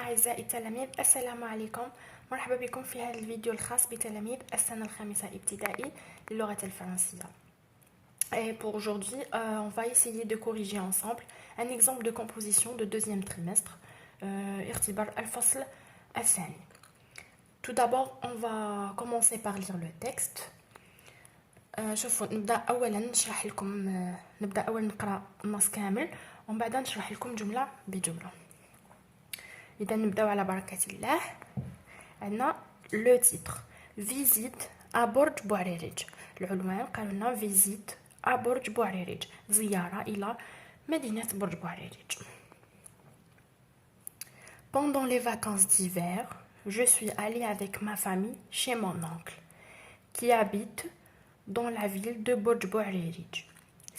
أعزائي التلاميذ، السلام عليكم. مرحبا بكم في هذا الفيديو الخاص بتلاميذ السنة الخامسة ابتدائي للغة الفرنسية. Et pour aujourd'hui, on va essayer de corriger ensemble un exemple de composition de deuxième trimestre, اختبار الفصل الثاني. Tout d'abord, on va commencer par lire le texte. شوفوا نبدأ أولا نقرأ النص كامل ومن بعد نشرح لكم جملة بجملة. إذا نبداو على بركة الله. عندنا لو تيتر فيزيت à برج بوعريريج. العنوان قالوا لنا فيزيت à برج بوعريريج، زيارة إلى مدينة برج بوعريريج. Pendant les vacances d'hiver, je suis allée avec ma famille chez mon oncle, qui habite dans la ville de Bodj Bouarerij.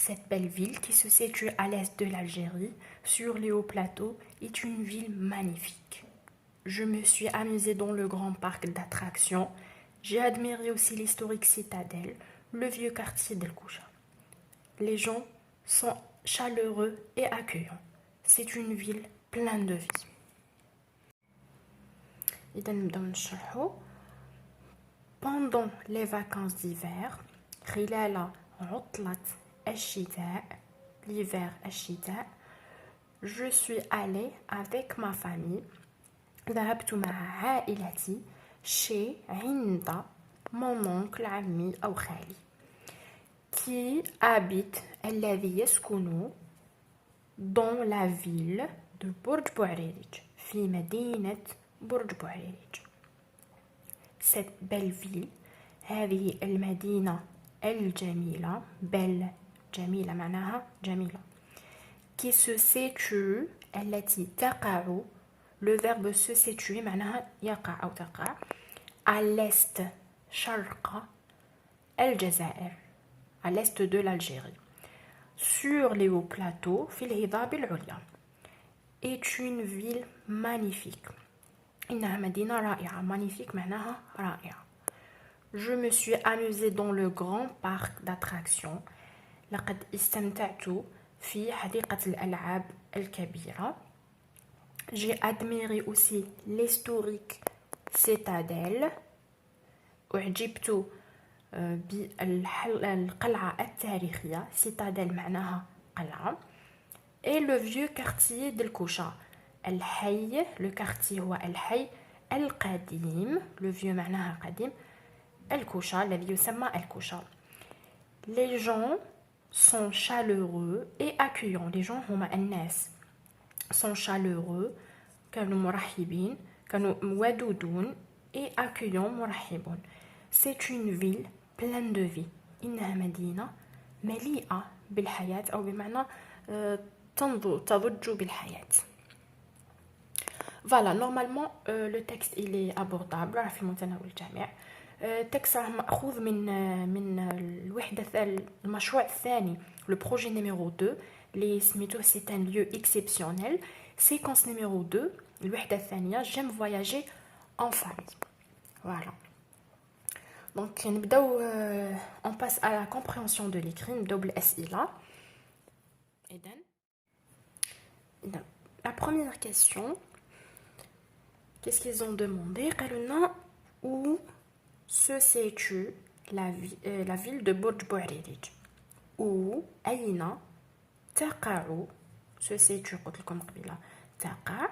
Cette belle ville qui se situe à l'est de l'Algérie, sur les hauts plateaux, est une ville magnifique. Je me suis amusée dans le grand parc d'attractions. J'ai admiré aussi l'historique citadelle, le vieux quartier d'El Koucha. Les gens sont chaleureux et accueillants. C'est une ville pleine de vie. Pendant les vacances d'hiver, خلال عطلة الشتاء, l'hiver الشتاء, je suis allée avec ma famille. ذهبت مع عائلتي chez عند mon oncle عمي أو خالي qui habite الذي يسكن dans la ville de برج بوعريريج في مدينة برج بوعريريج. Cette belle ville, هذه المدينة الجميلة، belle جميلة معناها جميلة، qui se situe التي تقع، le verbe se situer معناها يقع أو تقع، à l'est شرق الجزائر، à l'est de l'Algérie، sur les hauts plateaux في الهضاب العليا، est une ville magnifique. إنها مدينة رائعة. magnifique معناها رائعة. Je me suis amusée dans le grand parc d'attractions. لقد استمتعت في حديقة الألعاب الكبيرة. J'ai admiré aussi l'historique citadelle. أعجبت بالقلعة التاريخية. citadelle معناها قلعة. Et le vieux quartier d'El Koucha. الحي، le quartier هو الحي القديم، le vieux معناها قديم، الكوشا الذي يسمى الكوشا. Les gens sont chaleureux et accueillants. Les gens هما الناس sont chaleureux، كانوا مرحبين، كانوا ودودون، et accueillants مرحبون. C'est une ville pleine de vie. إنها مدينة مليئة بالحياة أو بمعنى تضج بالحياة. Voilà, normalement le texte il est abordable في متناول الجميع. التكست راه مأخوذ من الوحدة المشروع الثاني، le projet numéro 2 اللي سميتوه c'est un lieu exceptionnel. séquence numéro 2 الوحدة الثانية j'aime voyager en famille. Voilà. Donc نبداو on passe à la compréhension de l'écrit. نبداو بالأسئلة. إذن la première question, qu'est-ce qu'ils ont demandé? Où se situe la ville de Bodj Bouarerij? Où أين تقع se situe قلت لكم قبيلة تقع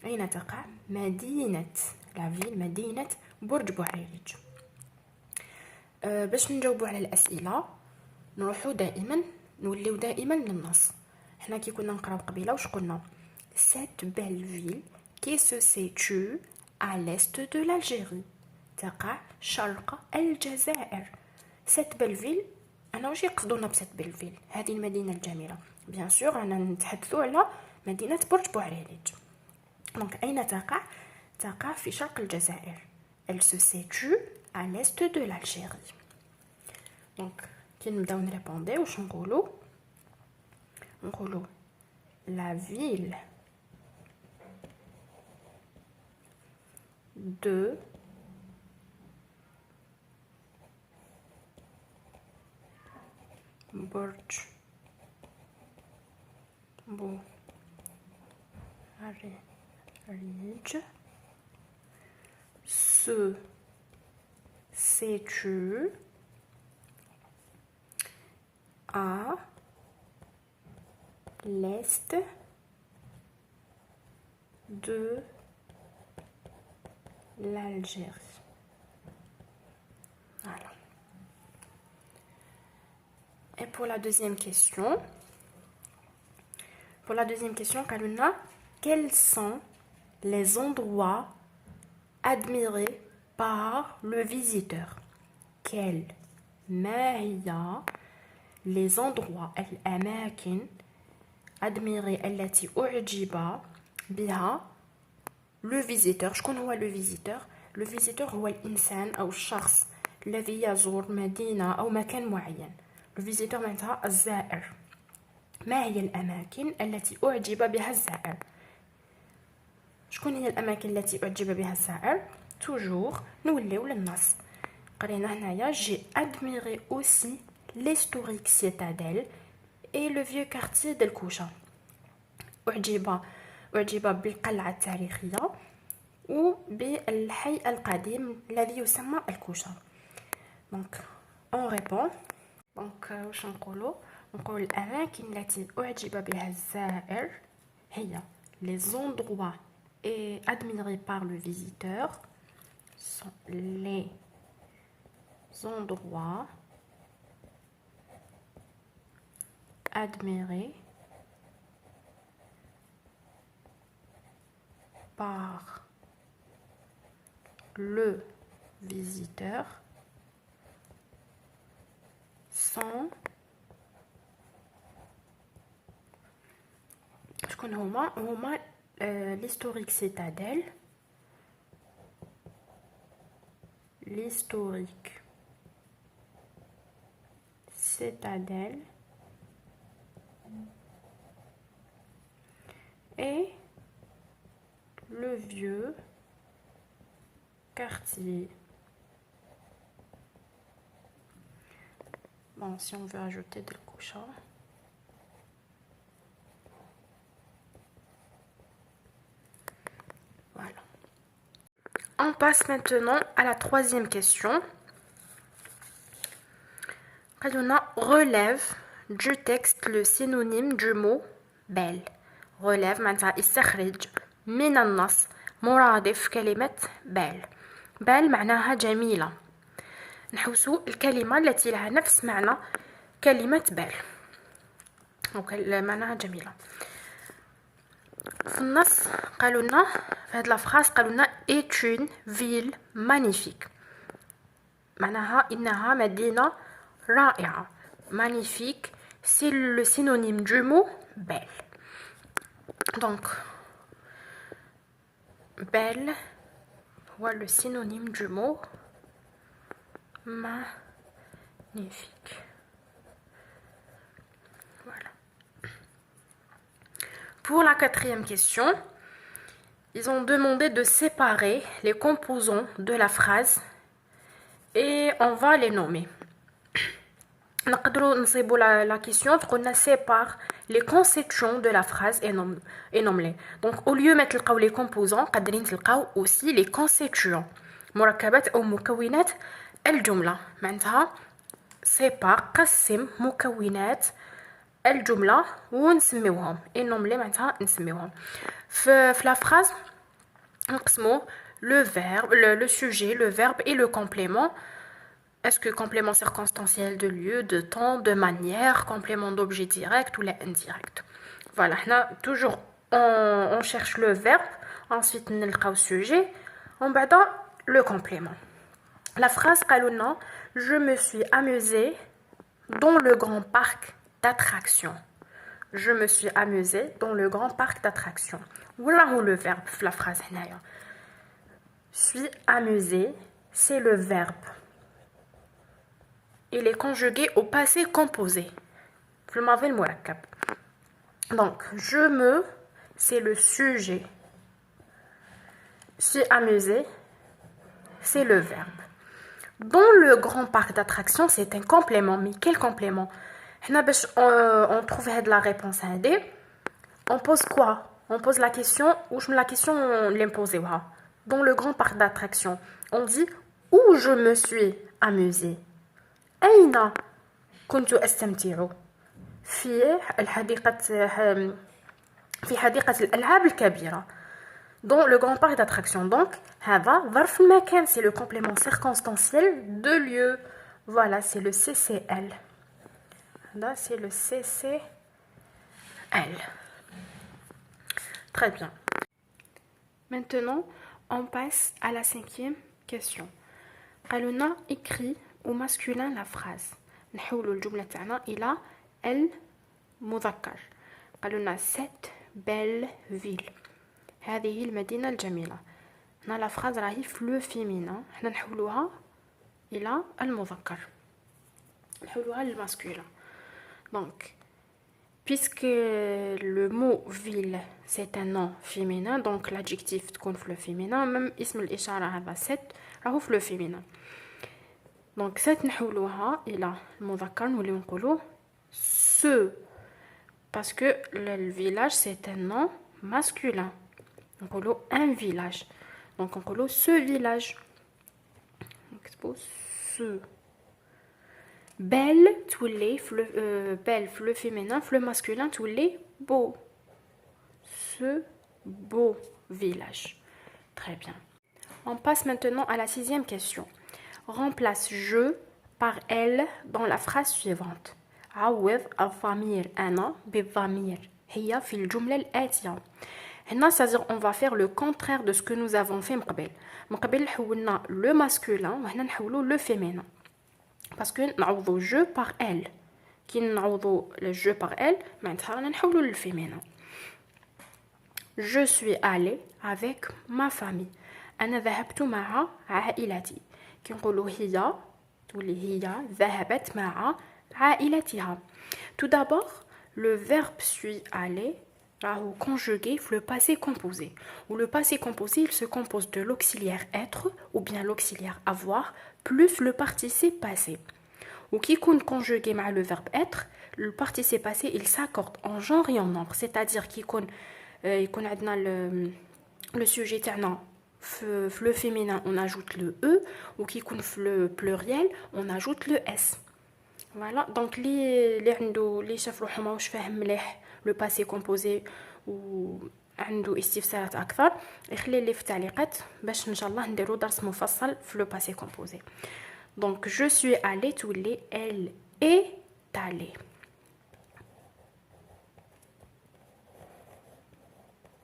أين تقع مدينة la ville مدينة برج بوعريريج. باش نجاوبوا على الأسئلة نوليو دائما للنص. حنا كي كنا نقراو قبيلة واش قلنا؟ Cette belle ville qui se situe à l'est de l'Algérie تقع شرق الجزائر. Cette belle ville أنا واش يقصدونا بسيت بيل فيل؟ هذه المدينة الجميلة. بيان سور رانا نتحدثوا على مدينة برج بوعريريج. دونك أين تقع؟ تقع في شرق الجزائر. Elle se situe à l'est de l'Algérie. دونك كي نبداو نريبوندي واش نقولوا la ville de برج Ridge. Se situe à l'est de l'Algérie. Voilà. Et pour la deuxième question, Kaluna, quels sont les endroits admirés par le visiteur? Quels ما هي les endroits الأماكن admirés التي أعجب بها le visiteur. شكون هو le visiteur? Le visiteur هو الإنسان أو الشخص الذي يزور مدينة أو مكان معين. Le visiteur معناتها الزائر. ما هي الأماكن التي أعجب بها الزائر؟ شكون هي الأماكن التي أعجب بها الزائر؟ توجور نوليو للنص. قرينا هنايا j'ai admiré aussi l'historique citadelle et le vieux quartier d'El-Koucha. أعجب بالقلعة التاريخية وبالحي القديم الذي يسمى الكوشة. Donc on répond. Donc واش نقول الأماكن التي أعجب بها الزائر هي les endroits et admirés par le visiteur sont les endroits admirés par le visiteur sont l'historique citadelle, et le vieux quartier. Bon, si on veut ajouter des couchons. Voilà. On passe maintenant à la troisième question. On relève du texte le synonyme du mot belle. relève معناتها يستخرج من النص مرادف كلمة بال. بال معناها جميلة. نحوسوا الكلمة التي لها نفس معنى كلمة بال. معناها جميلة. في النص قالوا لنا في هذه الفراس قالوا لنا est une ville magnifique. معناها إنها مدينة رائعة. Magnifique, c'est le synonyme du mot belle. Donc, belle, voilà le synonyme du mot magnifique. Voilà. Pour la quatrième question, ils ont demandé de séparer les composants de la phrase et on va les nommer. نقدروا نصيبوا la question تقولنا sépare les constituants de la phrase et nomme-les. Donc au lieu ما تلقاو les composants قادرين تلقاو aussi les constituants مركبات أو مكونات الجملة. معناتها sépare قسم مكونات الجملة ونسميوهم et nomme-les معناتها نسميوهم. في la phrase نقسموا le verbe, le sujet, le verbe et le complément. Est-ce que complément circonstanciel de lieu, de temps, de manière, complément d'objet direct ou indirect? Voilà, là, toujours on cherche le verbe, ensuite on a le sujet, on va dans le complément. La phrase قالوا je me suis amusée dans le grand parc d'attractions. Je me suis amusée dans le grand parc d'attractions. Voilà où le verbe, la phrase هنايا. Suis amusée, c'est le verbe. Il est conjugué au passé composé. Donc, je me, c'est le sujet. Suis amusé, c'est le verbe. Dans le grand parc d'attractions, c'est un complément. Mais quel complément? On trouve la réponse à D. On pose quoi? On pose la question, ou je me la question l'imposer. Dans le grand parc d'attractions, on dit où je me suis amusée. أين كنت أستمتع في الحديقة في حديقة الألعاب الكبيرة. Dans le grand parc d'attractions. Donc, هذا ظرف المكان, c'est le complément circonstanciel de lieu. Voilà, c'est le CCL. Là, c'est le CCL. Très bien. Maintenant, on passe à la 5e question. قالوا écrit au masculin la phrase. نحولوا الجملة تاعنا إلى المذكر. قالوا cette belle ville. هذه المدينة الجميلة. هنا لا فراز راهي في لو فيمينا, حنا نحولوها إلى المذكر, نحولوها للماسكولين. Donc, puisque le mot ville c'est un nom féminin, donc l'adjectif تكون في le féminin, même اسم الإشارة هذا set راهو في le féminin. Donc set نحولوها إلى المذكر, نوليو نقولو ce, parce que le village c'est un nom masculin. On dit un village. Donc on dit ce village. Donc ce. Belle, tous les belle, le féminin, le masculin, tous les beau. Ce beau village. Très bien. On passe maintenant à la 6e question. Remplace je par elle dans la phrase suivante. عوض الضمير أنا بالضمير هي في الجملة الآتية. C'est-à-dire on va faire le contraire de ce que nous avons fait من قبل حولنا le masculin وهنا نحولو le féminin, parce que نعوضو je par elle. كي نعوضو le je par elle معناتها نحولو le féminin. Je suis allée avec ma famille. أنا ذهبت مع عائلتي. كي نقولو هي تولي هي ذهبت مع عائلتها. Tout d'abord, le verbe suis allé conjugué le passé composé. Ou le passé composé, il se compose de l'auxiliaire être ou bien l'auxiliaire avoir plus le participe passé. Ou qui compte conjugué avec le verbe être, le participe passé, il s'accorde en genre et en nombre. C'est-à-dire qu'il compte le sujet ternant. Le féminin, on ajoute le E, ou qui compte le pluriel, on ajoute le S. Voilà, donc les chefs le passé composé و عنده استفسارات اكثر يخلي لي في التعليقات باش ان شاء الله نديرو درس مفصل في لو باسي كومبوزي. Donc je suis allée تولي elle est allée.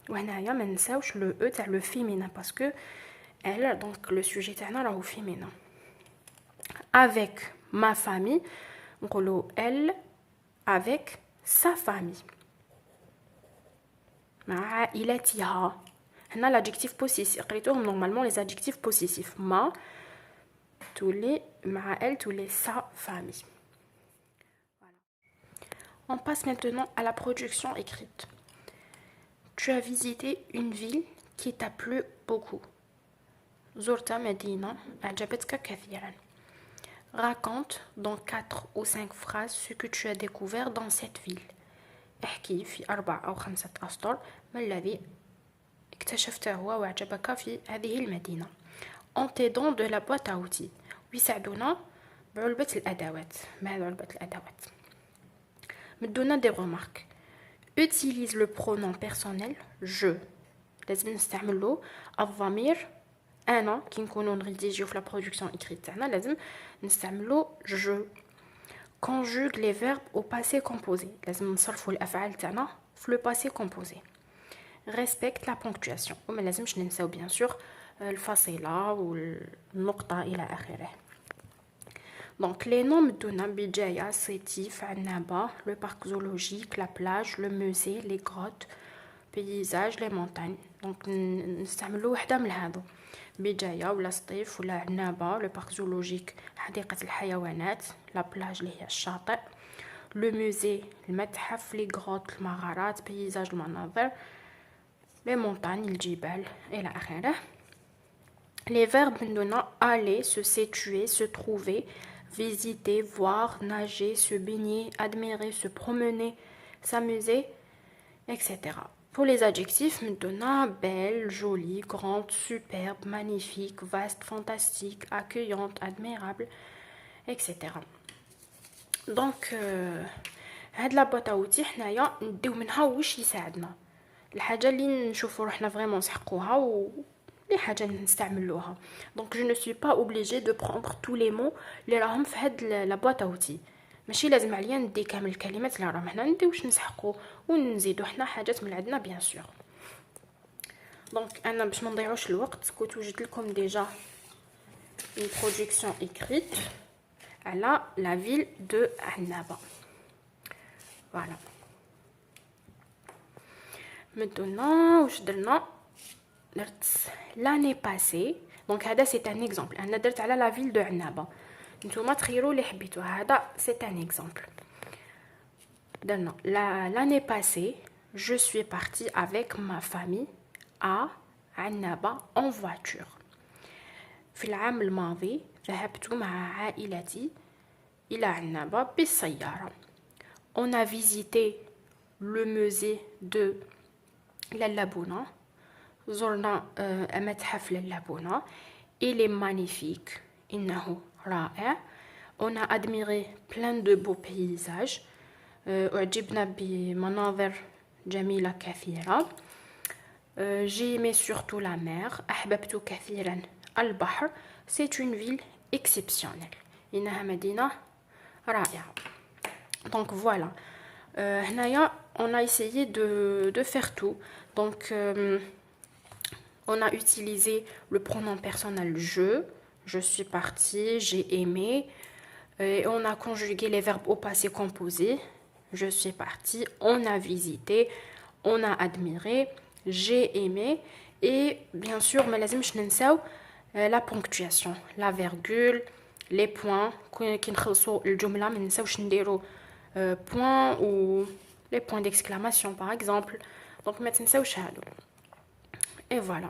وهنايا ما نساوش لو او تاع لو فيمينا باسكو elle, donc le sujet تاعنا راهو féminin. Avec ma famille نقولو elle avec sa famille. مع عائلتها. هنا l'adjectif possessif. قريتوهم normalement les adjectifs possessifs. ما تولي مع elle تولي sa famille. Voilà. On passe maintenant à la production écrite. Tu as visité une ville qui t'a plu beaucoup. زرت مدينة أعجبتك كثيرا. Raconte dans 4 ou 5 phrases ce que tu as découvert dans cette ville. احكي في 4 أو 5 أسطر ما الذي اكتشفته وأعجبك في هذه المدينة. En t'aidant de la boîte à outils. ويساعدونا بعلبة الأدوات. ما هي علبة الأدوات؟ مدونا des remarques. Utilise le pronom personnel je. لازم نستعملو الضمير أنا كي نكونو نريديجيو في la production écrite تاعنا لازم نستعملو je. Conjugue les verbes au passé composé. لازم نصرفوا الأفعال تاعنا في le passé composé. Respecte la ponctuation. وما لازمش ننساو bien sûr الفاصلة والنقطة إلى آخره. Donc les noms مدونا بجاية سيتيف عنابة le parc zoologique, la plage, le musée, les grottes, paysage, les montagnes. Donc نستعملو وحدة من هذو. بجاية ولا سطيف ولا عنابة لو بارك زولوجيك حديقة الحيوانات لا بلاج اللي هي الشاطئ لو موزي المتحف لي غروت المغارات بيزاج المناظر لي مونتاني الجبال إلى آخره. Les verbes عندنا aller, se situer, se trouver, visiter, voir, nager, se baigner, admirer, se promener, s'amuser, etc. Pour les adjectifs, maintenant, belle, jolie, grande, superbe, magnifique, vaste, fantastique, accueillante, admirable, etc. دونك هاد لا بواط اوتي حنايا نديو منها واش يساعدنا، الحاجه اللي نشوفوا روحنا فريمون نسحقوها و لي حاجه نستعملوها. دونك جو نو سوي با اوبليجي دو بروندر تو لي مو اللي راهم في هاد لا بواط اوتي، ماشي لازم عليا ندي كامل الكلمات اللي راهم هنا، ندي واش نسحقوا ونزيدو حنا حاجات من عندنا بيان سور. دونك انا باش ما نضيعوش الوقت كنت وجدت لكم ديجا une projection écrite على la ville de Annaba. Voilà. Maintenant, واش درنا؟ درت l'année passée. Donc هذا c'est un exemple. انا درت على la ville de Annaba. نتوما تخيروا اللي حبيتوا. هذا c'est un exemple. درنا l'année passée, je suis partie avec ma famille à Annaba en voiture. في العام الماضي ذهبت مع عائلتي إلى عنابة بالسيارة. On a visité le musée de لالابونة. زرنا متحف لالابونة. Il est magnifique. إنه رائع. On a admiré plein de beaux paysages. أعجبنا بمناظر جميلة كثيرة. J'ai aimé surtout la mer. أحببت كثيرا البحر. C'est une ville exceptionnelle. إنها مدينة رائعة. Donc voilà. هنايا on a essayé de faire tout. Donc on a utilisé le pronom personnel je suis partie, j'ai aimé, et on a conjugué les verbes au passé composé. Je suis partie, on a visité, on a admiré, j'ai aimé, et bien sûr ما لازمش ننساو la ponctuation, la virgule, les points. كي نخلصوا الجمله ما ننساوش نديروا point ou les points d'exclamation par exemple. Donc ما تنساوش هادو. Et voilà.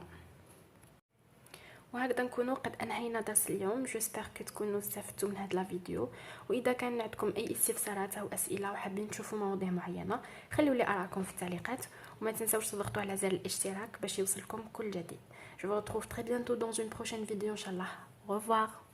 وهكذا نكونوا قد انهينا درس اليوم. جيسبر كو تكونوا استفدتوا من هاد لا فيديو، واذا كان عندكم اي استفسارات او اسئله وحابين تشوفوا مواضيع معينه خليوا لي اراءكم في التعليقات، وما تنساوش تضغطوا على زر الاشتراك باش يوصلكم كل جديد. Je vous retrouve très bientôt dans une prochaine vidéo, Inch'Allah. Au revoir.